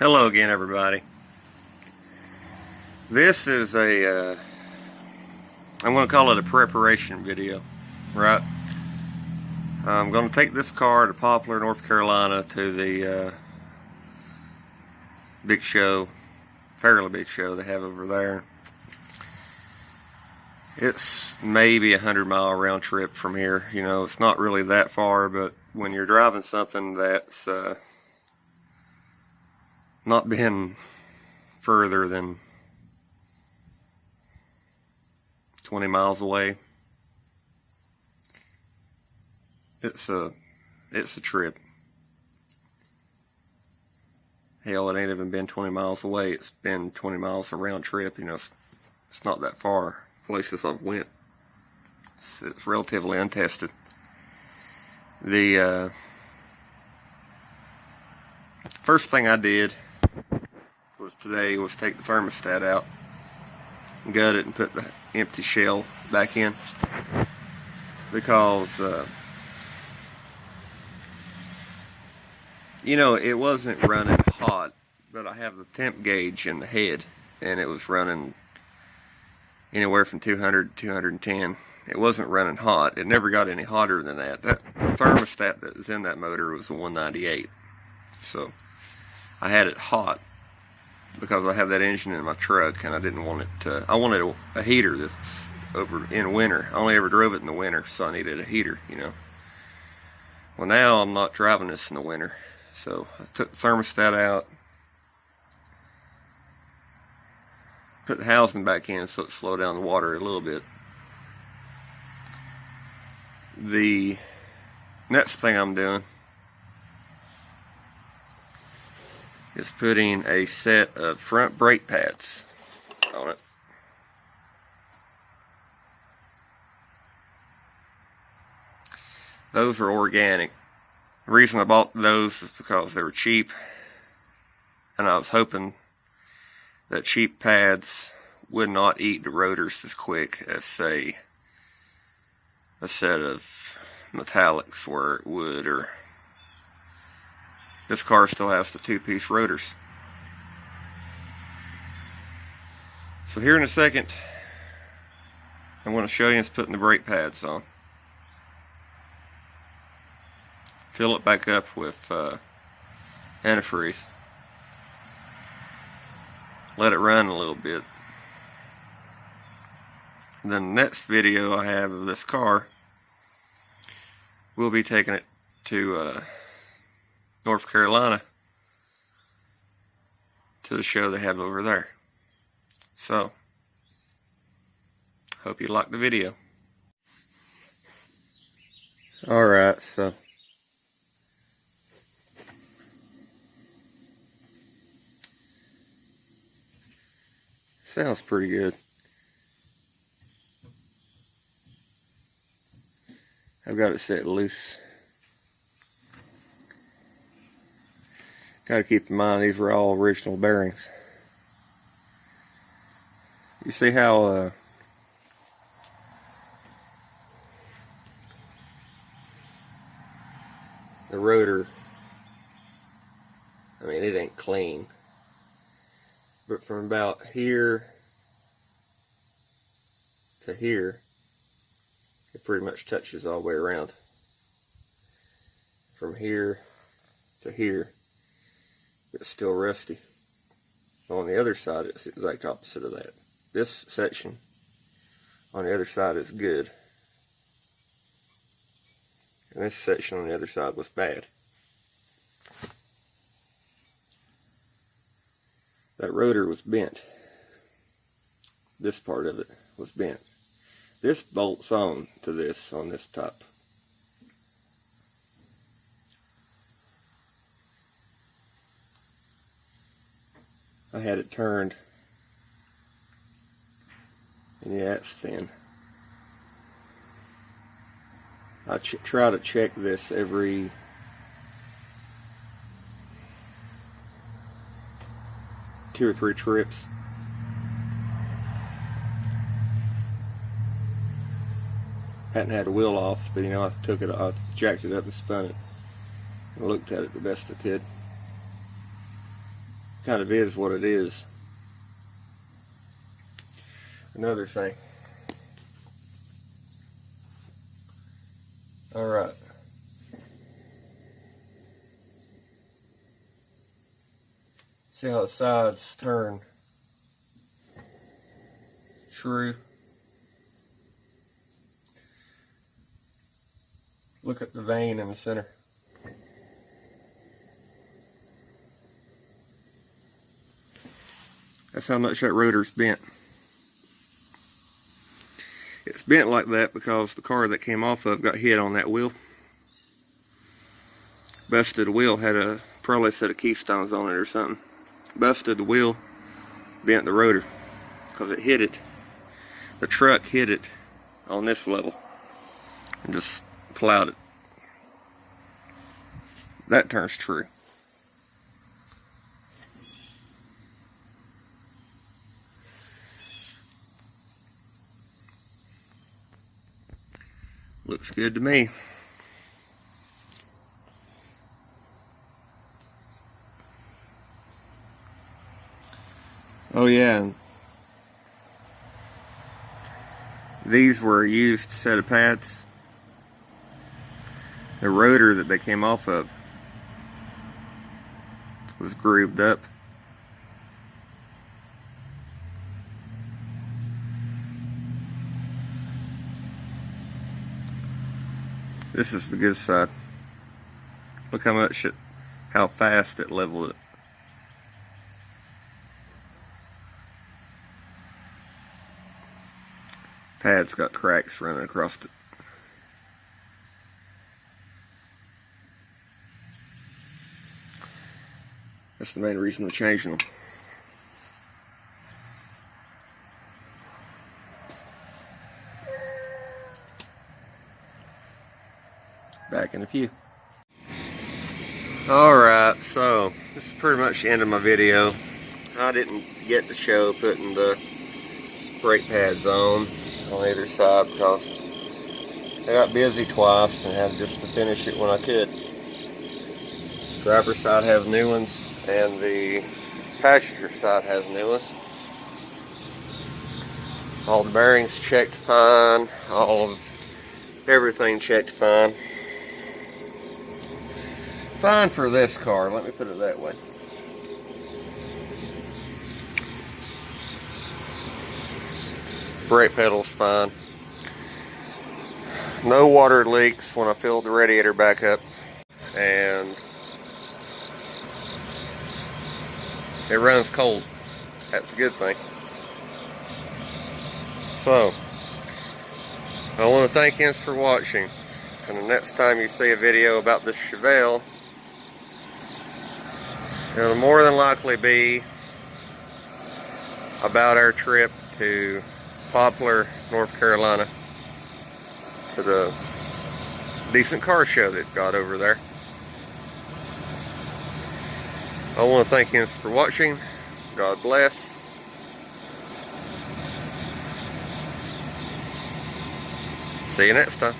Hello again, everybody. This is I'm going to call it a preparation video, right? I'm going to take this car to Poplar, North Carolina to the big show, fairly big show they have over there. It's maybe 100-mile round trip from here. You know, it's not really that far, but when you're driving something that's not been further than 20 miles away, it's a trip. Hell, it ain't even been 20 miles away. It's been 20 miles a round trip. You know, it's not that far. Places I've went, it's relatively untested. The first thing I did today was take the thermostat out, gut it, and put the empty shell back in, because you know, it wasn't running hot, but I have the temp gauge in the head and it was running anywhere from 200 to 210. It wasn't running hot. It never got any hotter than that. That thermostat that was in that motor was a 198. So I had it hot because I have that engine in my truck and I didn't want it to, I wanted a heater this over in winter. I only ever drove it in the winter, so I needed a heater, you know. Well, now I'm not driving this in the winter. So I took the thermostat out, put the housing back in so it slowed down the water a little bit. The next thing I'm doing is putting a set of front brake pads on it. Those are organic. The reason I bought those is because they were cheap, and I was hoping that cheap pads would not eat the rotors as quick as, say, a set of metallics where it would. Or this car still has the two-piece rotors. So here in a second, I'm going to show you us putting the brake pads on. Fill it back up with antifreeze. Let it run a little bit. Then the next video I have of this car, we'll be taking it to North Carolina to the show they have over there. So, hope you like the video. Alright, so sounds pretty good. I've got it set loose. Got to keep in mind these were all original bearings. You see how the rotor, I mean, it ain't clean, but from about here to here, it pretty much touches all the way around. From here to here, it's still rusty. On the other side, it's the exact opposite of that. This section on the other side is good, and this section on the other side was bad. That rotor was bent. This part of it was bent. This bolts on to this on this top. I had it turned, and yeah, it's thin. I try to check this every 2 or 3 trips. Hadn't had the wheel off, but you know, I jacked it up and spun it and looked at it the best I could. kind of is what it is. Another thing. Alright. See how the sides turn true. Look at the vein in the center. That's how much that rotor's bent. It's bent like that because the car that came off of got hit on that wheel. Busted the wheel, had probably a set of keystones on it or something. Busted the wheel, bent the rotor because it hit it. The truck hit it on this level and just plowed it. That turns true. Looks good to me. Oh yeah, and these were a used set of pads. The rotor that they came off of was grooved up. This is the good side. Look how fast it leveled it. Pad's got cracks running across it. That's the main reason we're changing them. Back in a few. Alright, so this is pretty much the end of my video. I didn't get to show putting the brake pads on either side because I got busy twice and had just to finish it when I could. Driver's side has new ones and the passenger side has new ones. All the bearings checked fine, all of everything checked fine. Fine for this car, let me put it that way. Brake pedal's fine. No water leaks when I filled the radiator back up. And it runs cold. That's a good thing. So, I want to thank you for watching. And the next time you see a video about this chevelle, it'll more than likely be about our trip to Poplar, North Carolina, to the decent car show they've got over there. I want to thank you for watching. God bless. See you next time.